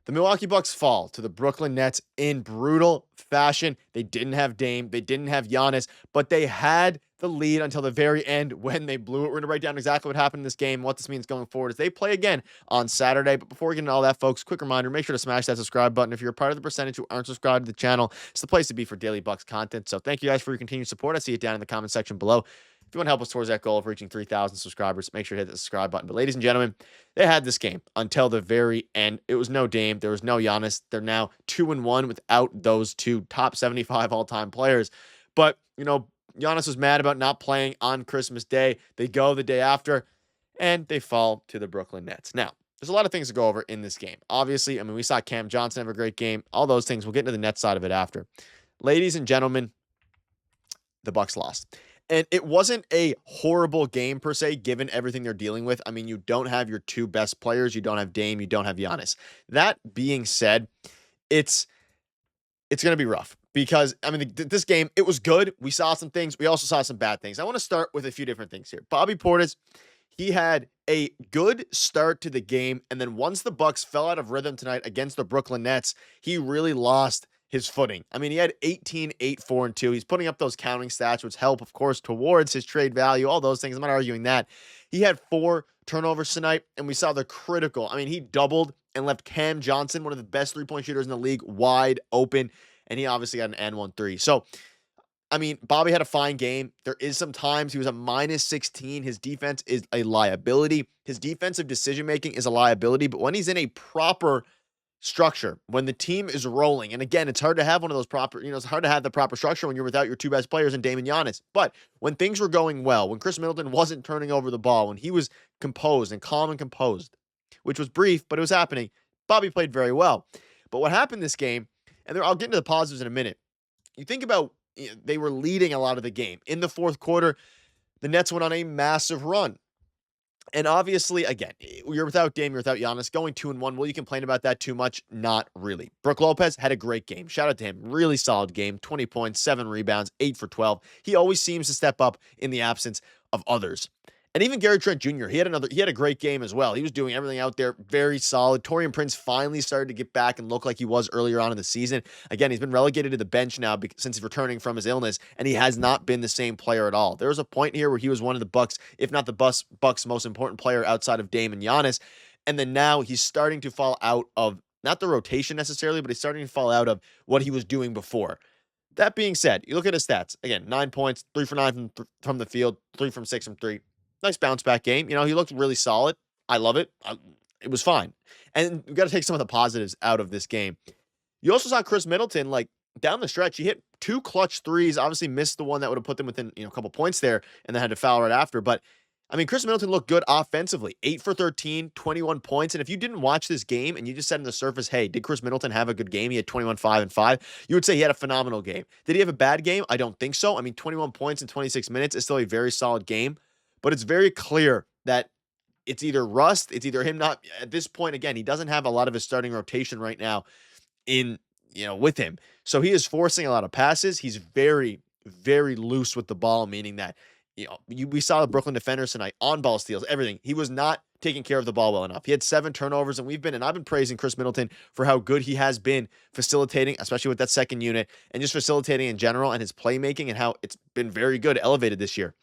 The Milwaukee Bucks fall to the Brooklyn Nets in brutal fashion. They didn't have Dame, they didn't have Giannis, but they had the lead until the very end when they blew it. We're going to write down exactly what happened in this game, what this means going forward as they play again on Saturday. But before we get into all that, folks, quick reminder, make sure to smash that subscribe button. If you're a part of the percentage who aren't subscribed to the channel, it's the place to be for daily Bucks content. So thank you guys for your continued support. I see it down in the comment section below. If you want to help us towards that goal of reaching 3,000 subscribers, make sure to hit the subscribe button. But ladies and gentlemen, they had this game until the very end. It was no Dame. There was no Giannis. They're now 2-1 without those two top 75 all-time players. But, Giannis was mad about not playing on Christmas Day. They go the day after, and they fall to the Brooklyn Nets. Now, there's a lot of things to go over in this game. Obviously, we saw Cam Johnson have a great game. All those things. We'll get into the Nets side of it after. Ladies and gentlemen, the Bucks lost. And it wasn't a horrible game per se, given everything they're dealing with. You don't have your two best players. You don't have Dame. You don't have Giannis. That being said, it's going to be rough because, this game, it was good. We saw some things. We also saw some bad things. I want to start with a few different things here. Bobby Portis, he had a good start to the game. And then once the Bucks fell out of rhythm tonight against the Brooklyn Nets, he really lost his footing. He had 18, 8, 4, and 2. He's putting up those counting stats, which help, of course, towards his trade value, all those things. I'm not arguing that. He had 4 turnovers tonight, and we saw the critical. He doubled and left Cam Johnson, one of the best three-point shooters in the league, wide open, and he obviously got an and 1 3. So, Bobby had a fine game. There is some times he was a minus 16. His defense is a liability. His defensive decision-making is a liability, but when he's in a proper structure, when the team is rolling, and again, it's hard to have one of those proper, it's hard to have the proper structure when you're without your two best players in Dame and Giannis. But when things were going well, when Chris Middleton wasn't turning over the ball, when he was composed and calm and composed, which was brief, but it was happening, Bobby played very well. But what happened this game, and I'll get into the positives in a minute. You think about, they were leading a lot of the game. In the fourth quarter, the Nets went on a massive run. And obviously, again, you're without Dame, you're without Giannis. Going 2-1, will you complain about that too much? Not really. Brook Lopez had a great game. Shout out to him. Really solid game. 20 points, 7 rebounds, 8 for 12. He always seems to step up in the absence of others. And even Gary Trent Jr., he had a great game as well. He was doing everything out there, very solid. Taurean Prince finally started to get back and look like he was earlier on in the season. Again, he's been relegated to the bench now since he's returning from his illness, and he has not been the same player at all. There was a point here where he was one of the Bucks, if not the Bucks' most important player outside of Dame and Giannis, and then now he's starting to fall out of, not the rotation necessarily, but he's starting to fall out of what he was doing before. That being said, you look at his stats. Again, 9 points, 3 for 9 from the field, 3 from 6 from 3. Nice bounce back game. He looked really solid. I love it. It was fine. And we've got to take some of the positives out of this game. You also saw Chris Middleton, down the stretch, he hit 2 clutch threes, obviously missed the one that would have put them within, a couple points there, and then had to foul right after. But, Chris Middleton looked good offensively. 8 for 13, 21 points. And if you didn't watch this game and you just said on the surface, hey, did Chris Middleton have a good game? He had 21, 5, and 5. You would say he had a phenomenal game. Did he have a bad game? I don't think so. 21 points in 26 minutes is still a very solid game. But it's very clear that it's either rust, it's either him not, at this point, again, he doesn't have a lot of his starting rotation right now with him. So he is forcing a lot of passes. He's very, very loose with the ball, meaning that, we saw the Brooklyn defenders tonight, on-ball steals, everything. He was not taking care of the ball well enough. He had 7 turnovers, and I've been praising Chris Middleton for how good he has been facilitating, especially with that second unit, and just facilitating in general, and his playmaking, and how it's been very good, elevated this year.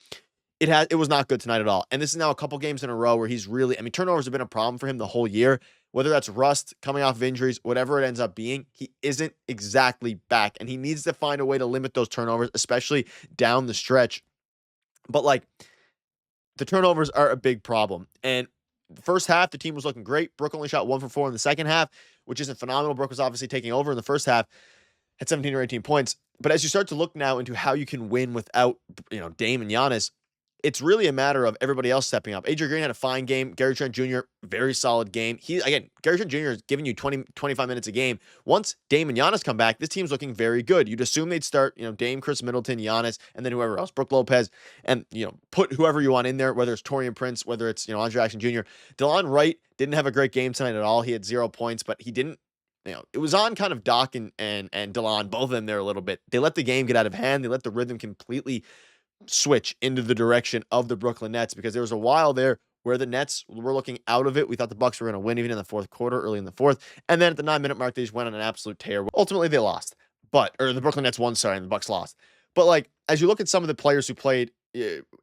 It was not good tonight at all. And this is now a couple games in a row where he's really, turnovers have been a problem for him the whole year. Whether that's rust, coming off of injuries, whatever it ends up being, he isn't exactly back. And he needs to find a way to limit those turnovers, especially down the stretch. But, the turnovers are a big problem. And the first half, the team was looking great. Brook only shot 1 for 4 in the second half, which isn't phenomenal. Brook was obviously taking over in the first half, had 17 or 18 points. But as you start to look now into how you can win without, Dame and Giannis, it's really a matter of everybody else stepping up. AJ Green had a fine game. Gary Trent Jr., very solid game. Gary Trent Jr. is giving you 20, 25 minutes a game. Once Dame and Giannis come back, this team's looking very good. You'd assume they'd start, Dame, Chris Middleton, Giannis, and then whoever else, Brook Lopez, and, put whoever you want in there, whether it's Taurean Prince, whether it's, Andre Jackson Jr. DeLon Wright didn't have a great game tonight at all. He had 0 points, but he didn't, it was on kind of Doc and DeLon, both of them there a little bit. They let the game get out of hand. They let the rhythm completely switch into the direction of the Brooklyn Nets, because there was a while there where the Nets were looking out of it. We thought the Bucks were going to win even in the fourth quarter, early in the fourth. And then at the 9-minute mark, they just went on an absolute tear. Ultimately, they lost. Or the Brooklyn Nets won, sorry, and the Bucks lost. But like, as you look at some of the players who played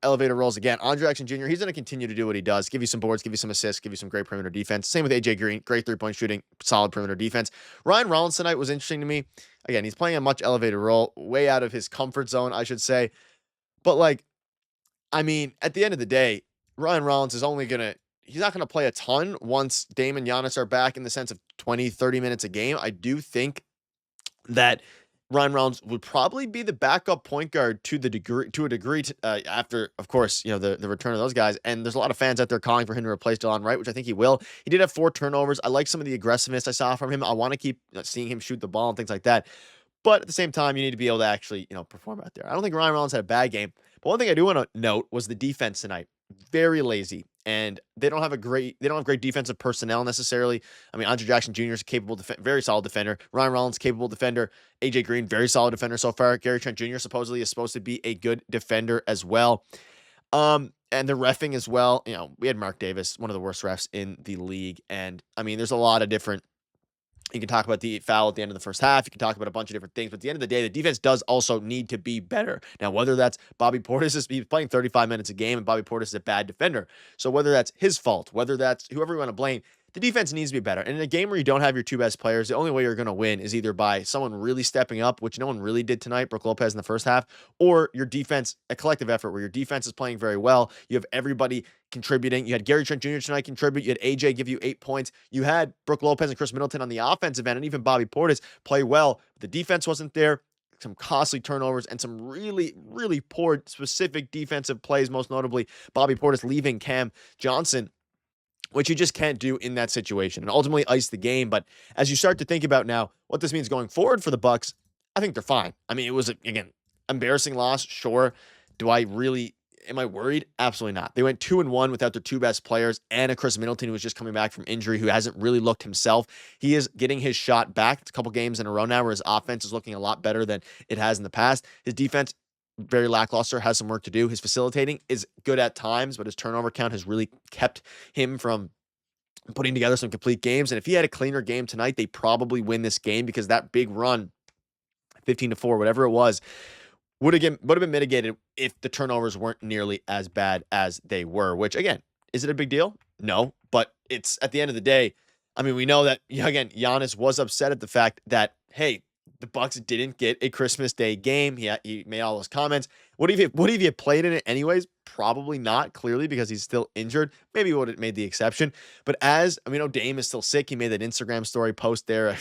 elevator roles again, Andre Jackson Jr., he's going to continue to do what he does, give you some boards, give you some assists, give you some great perimeter defense. Same with AJ Green, great three-point shooting, solid perimeter defense. Ryan Rollins tonight was interesting to me. Again, he's playing a much elevated role, way out of his comfort zone, I should say. But like, I mean, at the end of the day, Ryan Rollins is he's not going to play a ton once Dame and Giannis are back, in the sense of 20, 30 minutes a game. I do think that Ryan Rollins would probably be the backup point guard to a degree after, of course, the return of those guys. And there's a lot of fans out there calling for him to replace Delon Wright, which I think he will. He did have 4 turnovers. I like some of the aggressiveness I saw from him. I want to keep seeing him shoot the ball and things like that. But at the same time, you need to be able to actually, perform out there. I don't think Ryan Rollins had a bad game. But one thing I do want to note was the defense tonight. Very lazy. And they don't have great defensive personnel necessarily. I mean, Andre Jackson Jr. is a capable, very solid defender. Ryan Rollins, capable defender. AJ Green, very solid defender so far. Gary Trent Jr. supposedly is supposed to be a good defender as well. And the reffing as well. We had Mark Davis, one of the worst refs in the league. And I mean, there's a lot of different. You can talk about the foul at the end of the first half. You can talk about a bunch of different things. But at the end of the day, the defense does also need to be better. Now, whether that's Bobby Portis, he's playing 35 minutes a game, and Bobby Portis is a bad defender. So whether that's his fault, whether that's whoever you want to blame, the defense needs to be better. And in a game where you don't have your 2 best players, the only way you're going to win is either by someone really stepping up, which no one really did tonight, Brook Lopez in the first half, or your defense, a collective effort where your defense is playing very well. You have everybody contributing. You had Gary Trent Jr. tonight contribute. You had AJ give you 8 points. You had Brook Lopez and Chris Middleton on the offensive end, and even Bobby Portis play well. The defense wasn't there. Some costly turnovers and some really, really poor specific defensive plays, most notably Bobby Portis leaving Cam Johnson, which you just can't do in that situation, and ultimately ice the game. But as you start to think about now what this means going forward for the Bucks, I think they're fine. I mean, it was, again, embarrassing loss, sure. Am I worried? Absolutely not. They went 2-1 without their 2 best players, and a Chris Middleton who was just coming back from injury, who hasn't really looked himself. He is getting his shot back. It's a couple games in a row now where his offense is looking a lot better than it has in the past. His defense, very lackluster, has some work to do. His facilitating is good at times, but his turnover count has really kept him from putting together some complete games. And if he had a cleaner game tonight, they probably win this game, because that big run, 15-4, whatever it was, would have been mitigated if the turnovers weren't nearly as bad as they were, which, again, is it a big deal? No, but it's, at the end of the day, I mean, we know that, again, Giannis was upset at the fact that, hey, the Bucks didn't get a Christmas Day game. He made all those comments. What if he had played in it anyways? Probably not, clearly, because he's still injured. Maybe he would have made the exception. But Dame is still sick. He made that Instagram story post there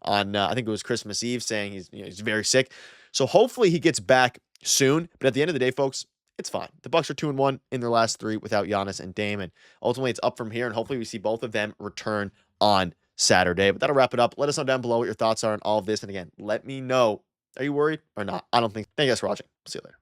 on, I think it was Christmas Eve, saying he's very sick. So hopefully he gets back soon. But at the end of the day, folks, it's fine. The Bucks are 2-1 in their last 3 without Giannis and Dame. And ultimately, it's up from here. And hopefully we see both of them return on Saturday. But that'll wrap it up. Let us know down below what your thoughts are on all of this. And again, let me know, are you worried or not? I don't think. Thank you guys for watching. See you later.